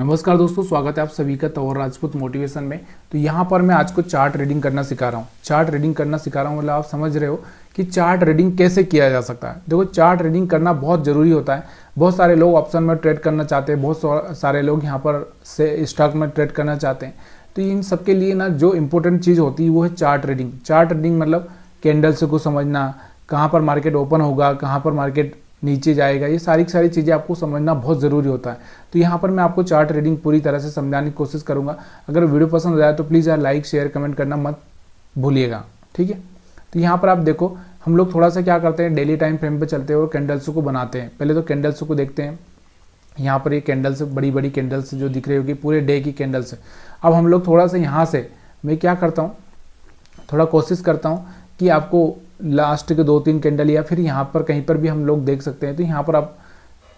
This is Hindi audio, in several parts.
नमस्कार दोस्तों, स्वागत है आप सभी का तंवर राजपूत मोटिवेशन में। तो यहाँ पर मैं आज को चार्ट रीडिंग करना सिखा रहा हूँ। चार्ट रीडिंग करना सिखा रहा हूँ मतलब आप समझ रहे हो कि चार्ट रीडिंग कैसे किया जा सकता है। देखो, चार्ट रीडिंग करना बहुत ज़रूरी होता है। बहुत सारे लोग ऑप्शन में ट्रेड करना चाहते हैं, बहुत सारे लोग यहाँ पर से स्टॉक में ट्रेड करना चाहते हैं। तो इन सबके लिए ना जो इंपॉर्टेंट चीज़ होती है वो है चार्ट रीडिंग। चार्ट रीडिंग मतलब कैंडल्स को समझना, कहाँ पर मार्केट ओपन होगा, कहाँ पर मार्केट नीचे जाएगा, ये सारी चीज़ें आपको समझना बहुत ज़रूरी होता है। तो यहाँ पर मैं आपको चार्ट रीडिंग पूरी तरह से समझाने की कोशिश करूँगा। अगर वीडियो पसंद आया तो प्लीज़ यार लाइक शेयर कमेंट करना मत भूलिएगा, ठीक है। तो यहाँ पर आप देखो, हम लोग थोड़ा सा क्या करते हैं, डेली टाइम फ्रेम पे चलते हैं और कैंडल्स को बनाते हैं। पहले तो कैंडल्स को देखते हैं। यहाँ पर ये कैंडल्स, बड़ी बड़ी कैंडल्स जो दिख रही होगी, पूरे डे की कैंडल्स। अब हम लोग थोड़ा सा यहाँ से मैं क्या करता हूँ, थोड़ा कोशिश करता हूँ कि आपको लास्ट के 2-3 कैंडल या फिर यहाँ पर कहीं पर भी हम लोग देख सकते हैं। तो यहाँ पर आप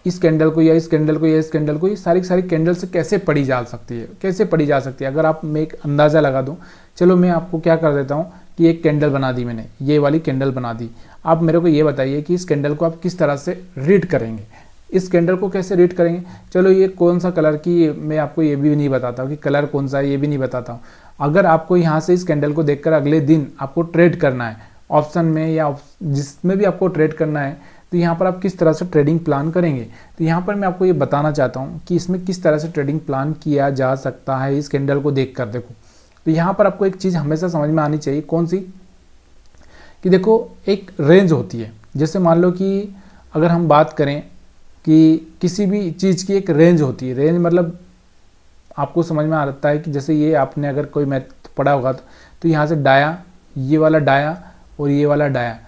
इस कैंडल को या इस कैंडल को या इस कैंडल को, ये सारी कैंडल से कैसे पढ़ी जा सकती है, कैसे पढ़ी जा सकती है। अगर आप मैं एक अंदाज़ा लगा दूँ, चलो मैं आपको क्या कर देता हूँ कि एक कैंडल बना दी मैंने, ये वाली कैंडल बना दी। आप मेरे को ये बताइए कि इस कैंडल को आप किस तरह से रीड करेंगे, इस कैंडल को कैसे रीड करेंगे। चलो ये कौन सा कलर की, मैं आपको ये भी नहीं बताता हूँ कि कलर कौन सा है, ये भी नहीं बताता हूँ। अगर आपको यहाँ से इस कैंडल को देखकर अगले दिन आपको ट्रेड करना है ऑप्शन में या जिसमें भी आपको ट्रेड करना है, तो यहाँ पर आप किस तरह से ट्रेडिंग प्लान करेंगे। तो यहाँ पर मैं आपको ये बताना चाहता हूँ कि इसमें किस तरह से ट्रेडिंग प्लान किया जा सकता है इस कैंडल को देखकर। देखो, तो यहाँ पर आपको एक चीज़ हमेशा समझ में आनी चाहिए, कौन सी, कि देखो एक रेंज होती है। जैसे मान लो कि अगर हम बात करें कि किसी भी चीज़ की एक रेंज होती है। रेंज मतलब आपको समझ में आता है कि जैसे ये आपने अगर कोई मैथ पढ़ा होगा तो यहाँ से डाया, ये वाला डाया और ये वाला डाया,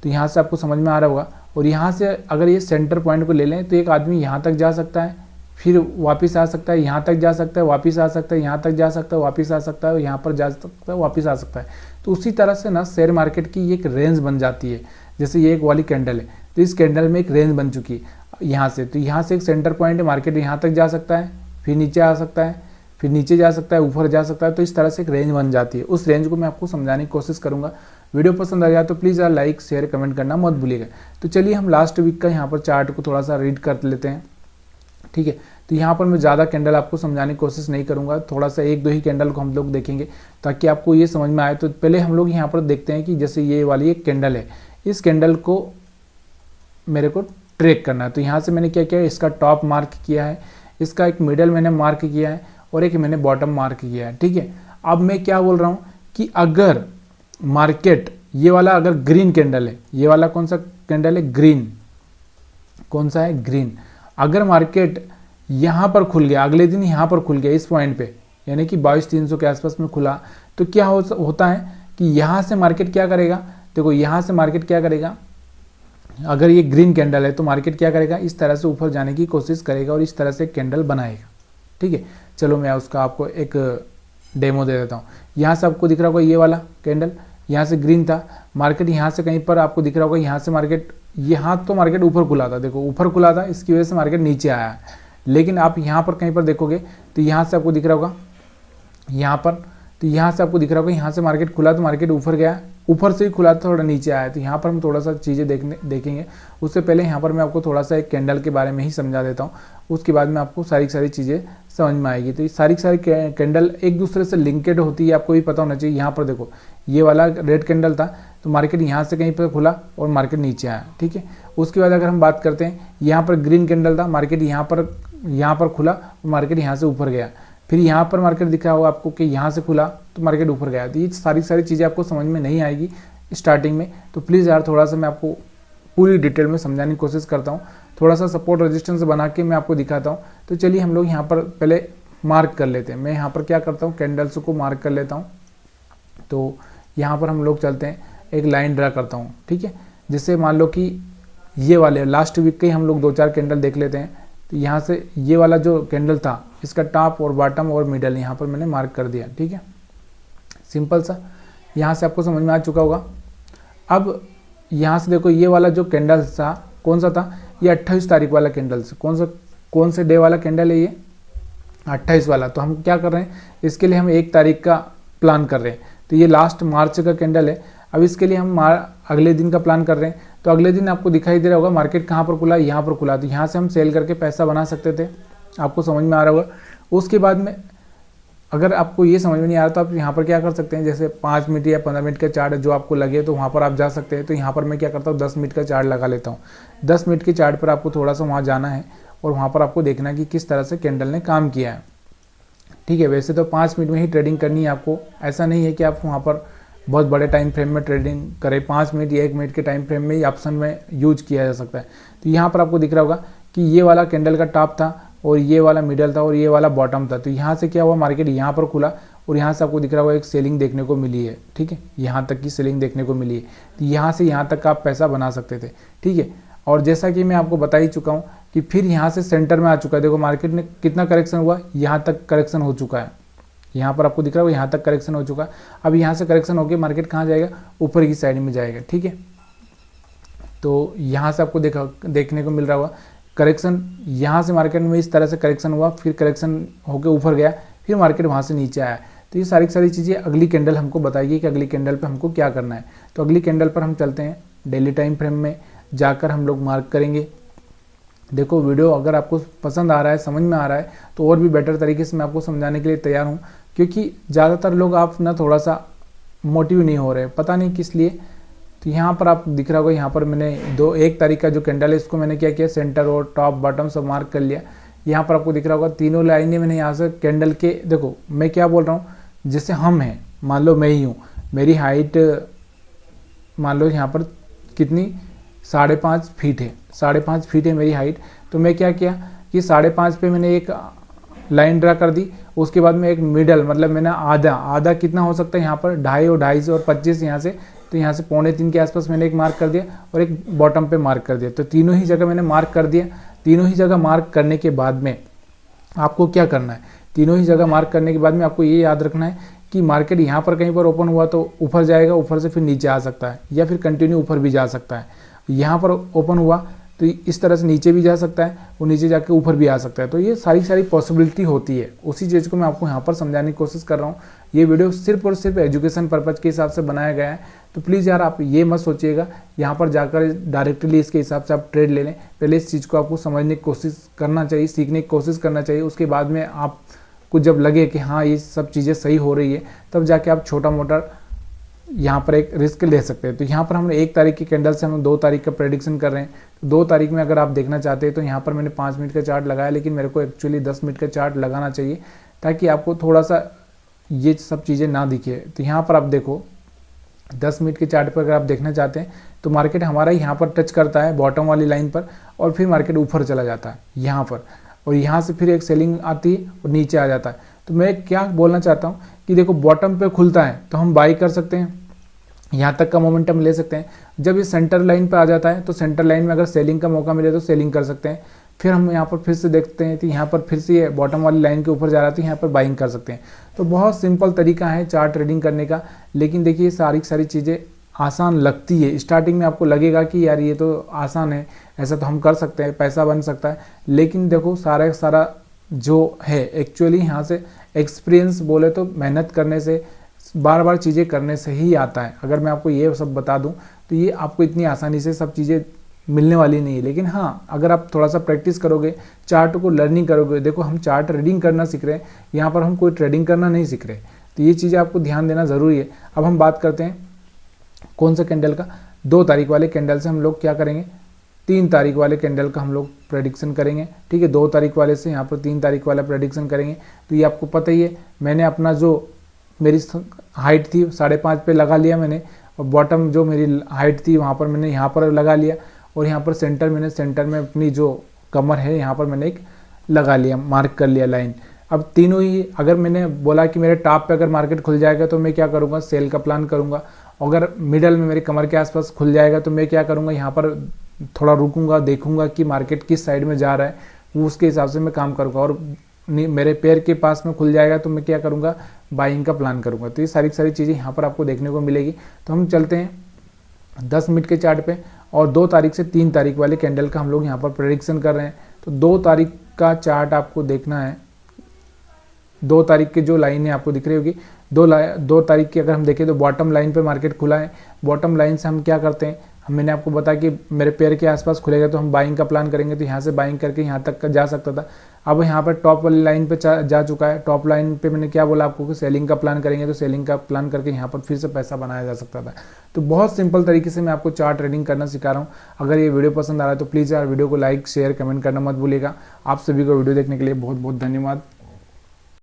तो यहाँ से आपको समझ में आ रहा होगा। और यहाँ से अगर ये सेंटर पॉइंट को ले लें तो एक आदमी यहाँ तक जा सकता है, फिर वापस आ सकता है, यहाँ तक जा सकता है, वापस आ सकता है, यहाँ तक जा सकता है, वापस आ सकता है, यहाँ पर जा सकता है, वापस आ सकता है। तो उसी तरह से ना शेयर मार्केट की एक रेंज बन जाती है। जैसे ये एक वाली कैंडल है, तो इस कैंडल में एक रेंज बन चुकी है यहाँ से। तो यहाँ से एक सेंटर पॉइंट है, मार्केट यहाँ तक जा सकता है, फिर नीचे आ सकता है, फिर नीचे जा सकता है, ऊपर जा सकता है। तो इस तरह से एक रेंज बन जाती है। उस रेंज को मैं आपको समझाने की कोशिश करूंगा। वीडियो पसंद आ जाए तो प्लीज़ यार लाइक शेयर कमेंट करना मत भूलिएगा। तो चलिए हम लास्ट वीक का यहाँ पर चार्ट को थोड़ा सा रीड कर लेते हैं, ठीक है। तो यहाँ पर मैं ज़्यादा कैंडल आपको समझाने की कोशिश नहीं करूँगा, थोड़ा सा 1-2 ही कैंडल को हम लोग देखेंगे ताकि आपको ये समझ में आए। तो पहले हम लोग यहाँ पर देखते हैं कि जैसे ये वाली एक कैंडल है, इस कैंडल को मेरे को ट्रैक करना है। तो यहाँ से मैंने क्या किया, इसका टॉप मार्क किया है, इसका एक मिडल मैंने मार्क किया है और एक मैंने बॉटम मार्क किया है, ठीक है। अब मैं क्या बोल रहा हूँ कि अगर मार्केट ये वाला अगर ग्रीन कैंडल है, ये वाला कौन सा कैंडल है, ग्रीन, कौन सा है, ग्रीन। अगर मार्केट यहाँ पर खुल गया, अगले दिन यहाँ पर खुल गया इस पॉइंट पे, यानी कि 22,300 के आसपास में खुला, तो क्या होता है कि यहाँ से मार्केट क्या करेगा। देखो, यहाँ से मार्केट क्या करेगा, अगर ये ग्रीन कैंडल है तो मार्केट क्या करेगा, इस तरह से ऊपर जाने की कोशिश करेगा और इस तरह से कैंडल बनाएगा, ठीक है। चलो मैं उसका आपको एक डेमो दे देता हूँ। यहाँ से आपको दिख रहा होगा ये वाला कैंडल, यहाँ से ग्रीन था, मार्केट यहाँ से कहीं पर आपको दिख रहा होगा, यहाँ से मार्केट, यहाँ तो मार्केट ऊपर खुला था, देखो ऊपर खुला था, इसकी वजह से मार्केट नीचे आया है। लेकिन आप यहाँ पर कहीं पर देखोगे तो यहाँ से आपको दिख रहा होगा, यहाँ पर, तो यहाँ से आपको दिख रहा होगा, यहाँ से मार्केट खुला तो मार्केट ऊपर गया, ऊपर से ही खुला तो थोड़ा नीचे आया। तो यहाँ पर हम थोड़ा सा चीज़ें देखेंगे। उससे पहले यहाँ पर मैं आपको थोड़ा सा एक कैंडल के बारे में ही समझा देता हूँ, उसके बाद में आपको सारी चीज़ें समझ में आएगी। तो ये सारी कैंडल एक दूसरे से लिंकेड होती है, आपको भी पता होना चाहिए। यहाँ पर देखो, ये वाला रेड कैंडल था तो मार्केट यहाँ से कहीं पर खुला और मार्केट नीचे आया, ठीक है। उसके बाद अगर हम बात करते हैं, यहाँ पर ग्रीन कैंडल था, मार्केट यहाँ पर खुला और मार्केट यहाँ से ऊपर गया, फिर यहाँ पर मार्केट दिखा होगा आपको कि यहाँ से खुला तो मार्केट ऊपर गया। तो ये सारी चीज़ें आपको समझ में नहीं आएगी स्टार्टिंग में, तो प्लीज़ यार थोड़ा सा मैं आपको पूरी डिटेल में समझाने की कोशिश करता हूँ, थोड़ा सा सपोर्ट रेजिस्टेंस बना के मैं आपको दिखाता हूँ। तो चलिए हम लोग यहाँ पर पहले मार्क कर लेते हैं। मैं यहाँ पर क्या करता हूँ, कैंडल्स को मार्क कर लेता हूँ। तो यहाँ पर हम लोग चलते हैं, एक लाइन ड्रा करता हूँ, ठीक है। जैसे मान लो कि ये वाले लास्ट वीक के हम लोग 2-4 कैंडल देख लेते हैं। तो यहाँ से ये वाला जो कैंडल था, इसका टॉप और बॉटम और मिडल यहाँ पर मैंने मार्क कर दिया, ठीक है। सिंपल सा, यहाँ से आपको समझ में आ चुका होगा। अब यहाँ से देखो, ये वाला जो कैंडल था कौन सा था, ये 28 तारीख वाला कैंडल से, कौन से डे वाला कैंडल है, ये 28 वाला। तो हम क्या कर रहे हैं, इसके लिए हम 1 तारीख का प्लान कर रहे हैं। तो ये लास्ट मार्च का कैंडल है। अब इसके लिए हम अगले दिन का प्लान कर रहे हैं। तो अगले दिन आपको दिखाई दे रहा होगा मार्केट कहाँ पर खुला, यहाँ पर खुला। तो यहाँ से हम सेल करके पैसा बना सकते थे, आपको समझ में आ रहा होगा। उसके बाद में अगर आपको ये समझ में नहीं आ रहा तो आप यहाँ पर क्या कर सकते हैं, जैसे 5 मिनट या 15 मिनट का चार्ट जो आपको लगे तो वहाँ पर आप जा सकते हैं। तो यहाँ पर मैं क्या करता हूँ 10 मिनट का चार्ट लगा लेता हूँ। 10 मिनट के चार्ट पर आपको थोड़ा सा वहाँ जाना है और वहाँ पर आपको देखना है कि किस तरह से कैंडल ने काम किया है। ठीक है, वैसे तो 5 मिनट में ही ट्रेडिंग करनी है आपको, ऐसा नहीं है कि आप वहाँ पर बहुत बड़े टाइम फ्रेम में ट्रेडिंग करें। 5 मिनट या 1 मिनट के टाइम फ्रेम में ही ऑप्शन में यूज किया जा सकता है। तो यहाँ पर आपको दिख रहा होगा कि ये वाला कैंडल का टॉप था और ये वाला मिडल था और ये वाला बॉटम था। तो यहाँ से क्या हुआ, मार्केट यहाँ पर खुला और यहाँ से आपको दिख रहा होगा एक सेलिंग देखने को मिली है। ठीक है, यहाँ तक की सेलिंग देखने को मिली है। तो यहाँ से यहाँ तक का आप पैसा बना सकते थे। ठीक है, और जैसा कि मैं आपको बता ही चुका हूँ कि फिर यहाँ से सेंटर में आ चुका है। देखो मार्केट में कितना करेक्शन हुआ, यहाँ तक करेक्शन हो चुका है। यहाँ पर आपको दिख रहा है यहाँ तक करेक्शन हो चुका है। अब यहाँ से करेक्शन होकर मार्केट कहाँ जाएगा, ऊपर की साइड में जाएगा। ठीक है, तो यहाँ से आपको देखने को मिल रहा होगा करेक्शन, यहाँ से मार्केट में इस तरह से करेक्शन हुआ, फिर करेक्शन होकर ऊपर गया, फिर मार्केट वहाँ से नीचे आया। तो ये सारी चीज़ें अगली कैंडल हमको बताएगी कि अगली कैंडल पे हमको क्या करना है। तो अगली कैंडल पर हम चलते हैं, डेली टाइम फ्रेम में जाकर हम लोग मार्क करेंगे। देखो वीडियो अगर आपको पसंद आ रहा है, समझ में आ रहा है, तो और भी बेटर तरीके से मैं आपको समझाने के लिए तैयार हूँ, क्योंकि ज़्यादातर लोग आप ना थोड़ा सा मोटिव नहीं हो रहे, पता नहीं किस लिए। तो यहाँ पर आप दिख रहा होगा, यहाँ पर मैंने 1 तारीख का जो कैंडल है इसको मैंने क्या किया, सेंटर और टॉप बॉटम सब मार्क कर लिया। यहाँ पर आपको दिख रहा होगा तीनों लाइनें मैंने यहाँ से कैंडल के, देखो मैं क्या बोल रहा हूँ, जैसे हम हैं, मान लो मैं ही हूँ, मेरी हाइट मान लो यहाँ पर कितनी 5.5 फीट है, 5.5 फीट है मेरी हाइट। तो मैं क्या किया कि 5.5 पे मैंने एक लाइन ड्रा कर दी। उसके बाद में एक मिडल, मतलब मैंने आधा कितना हो सकता है यहाँ पर 2.5 और 2.5 और 25 यहाँ से, तो यहाँ से 2.25 के आसपास मैंने एक मार्क कर दिया और एक बॉटम पे मार्क कर दिया। तो तीनों ही जगह मैंने मार्क कर दिया। तीनों ही जगह मार्क करने के बाद में आपको क्या करना है, तीनों ही जगह मार्क करने के बाद में आपको ये याद रखना है कि मार्केट यहाँ पर कहीं पर ओपन हुआ तो ऊपर जाएगा, ऊपर से फिर नीचे आ सकता है या फिर कंटिन्यू ऊपर भी जा सकता है। यहाँ पर ओपन हुआ तो इस तरह से नीचे भी जा सकता है और नीचे जाके ऊपर भी आ सकता है। तो ये सारी पॉसिबिलिटी होती है, उसी चीज़ को मैं आपको यहाँ पर समझाने की कोशिश कर रहा हूँ। ये वीडियो सिर्फ और सिर्फ एजुकेशन पर्पज़ के हिसाब से बनाया गया है। तो प्लीज़ यार आप ये मत सोचिएगा यहाँ पर जाकर डायरेक्टली इसके हिसाब से आप ट्रेड ले लें। पहले इस चीज़ को आपको समझने की कोशिश करना चाहिए, सीखने की कोशिश करना चाहिए। उसके बाद में आपको जब लगे कि हाँ ये सब चीज़ें सही हो रही है, तब जाके आप छोटा मोटा यहाँ पर एक रिस्क ले सकते हैं। तो यहाँ पर हमने 1 तारीख की कैंडल से हम 2 तारीख का प्रेडिक्शन कर रहे हैं। 2 तारीख में अगर आप देखना चाहते हैं तो यहाँ पर मैंने 5 मिनट का चार्ट लगाया, लेकिन मेरे को एक्चुअली 10 मिनट का चार्ट लगाना चाहिए ताकि आपको थोड़ा सा ये सब चीज़ें ना दिखे। तो यहाँ पर आप देखो 10 मिनट के चार्ट पर अगर आप देखना चाहते हैं तो मार्केट हमारा यहाँ पर टच करता है बॉटम वाली लाइन पर और फिर मार्केट ऊपर चला जाता है यहाँ पर, और यहाँ से फिर एक सेलिंग आती है और नीचे आ जाता है। तो मैं क्या बोलना चाहता हूँ कि देखो बॉटम पे खुलता है तो हम बाई कर सकते हैं, यहाँ तक का मोमेंटम ले सकते हैं। जब ये सेंटर लाइन पर आ जाता है तो सेंटर लाइन में अगर सेलिंग का मौका मिले तो सेलिंग कर सकते हैं। फिर हम यहाँ पर फिर से देखते हैं कि यहाँ पर फिर से ये बॉटम वाली लाइन के ऊपर जा रहा है तो यहाँ पर बाइंग कर सकते हैं। तो बहुत सिंपल तरीका है चार्ट ट्रेडिंग करने का, लेकिन देखिए सारी चीज़ें आसान लगती है। स्टार्टिंग में आपको लगेगा कि यार ये तो आसान है, ऐसा तो हम कर सकते हैं, पैसा बन सकता है। लेकिन देखो सारा जो है एक्चुअली यहाँ से एक्सपीरियंस बोले तो मेहनत करने से, बार चीज़ें करने से ही आता है। अगर मैं आपको ये सब बता दूं तो ये आपको इतनी आसानी से सब चीज़ें मिलने वाली नहीं है। लेकिन हाँ, अगर आप थोड़ा सा प्रैक्टिस करोगे, चार्ट को लर्निंग करोगे, देखो हम चार्ट रीडिंग करना सीख रहे हैं, यहाँ पर हम कोई ट्रेडिंग करना नहीं सीख रहे। तो ये चीज़ें आपको ध्यान देना ज़रूरी है। अब हम बात करते हैं कौन सा कैंडल का, 2 तारीख वाले कैंडल से हम लोग क्या करेंगे, 3 तारीख वाले कैंडल का हम लोग प्रेडिक्शन करेंगे। ठीक है, 2 तारीख वाले से यहाँ पर 3 तारीख वाला प्रेडिक्शन करेंगे। तो ये आपको पता ही है, मैंने अपना जो मेरी हाइट थी 5.5 पे लगा लिया मैंने, और बॉटम जो मेरी हाइट थी वहाँ पर मैंने यहाँ पर लगा लिया, और यहाँ पर सेंटर में अपनी जो कमर है यहाँ पर मैंने एक लगा लिया, मार्क कर लिया लाइन। अब तीनों ही, अगर मैंने बोला कि मेरे टॉप पे अगर मार्केट खुल जाएगा तो मैं क्या करूँगा, सेल का प्लान करूँगा। अगर मिडल में मेरी कमर के आसपास खुल जाएगा तो मैं क्या करूँगा, यहाँ पर थोड़ा रुकूंगा, देखूंगा कि मार्केट किस साइड में जा रहा है, वो उसके हिसाब से मैं काम करूँगा। और मेरे पैर के पास में खुल जाएगा तो मैं क्या करूँगा, बाइंग का प्लान करूँगा। तो ये सारी चीज़ें यहाँ पर आपको देखने को मिलेगी। तो हम चलते हैं 10 मिनट के चार्ट पे, और 2 तारीख से 3 तारीख वाले कैंडल का हम लोग यहाँ पर प्रेडिक्शन कर रहे हैं। तो 2 तारीख का चार्ट आपको देखना है। 2 तारीख की जो लाइन है आपको दिख रही होगी, 2 तारीख की अगर हम देखें तो बॉटम लाइन पे मार्केट खुला है। बॉटम लाइन से हम क्या करते हैं, मैंने आपको बताया कि मेरे पैर के आसपास खुलेगा तो हम बाइंग का प्लान करेंगे। तो यहाँ से बाइंग करके यहाँ तक का जा सकता था, अब यहाँ पर टॉप वाली लाइन पे जा चुका है। टॉप लाइन पे मैंने क्या बोला आपको कि सेलिंग का प्लान करेंगे तो सेलिंग का प्लान करके यहाँ पर फिर से पैसा बनाया जा सकता था। तो बहुत सिंपल तरीके से मैं आपको चार्ट ट्रेडिंग करना सिखा रहा हूँ। अगर ये वीडियो पसंद आ रहा है तो प्लीज़ यार वीडियो को लाइक शेयर कमेंट करना मत भूलिएगा। आप सभी को वीडियो देखने के लिए बहुत बहुत धन्यवाद।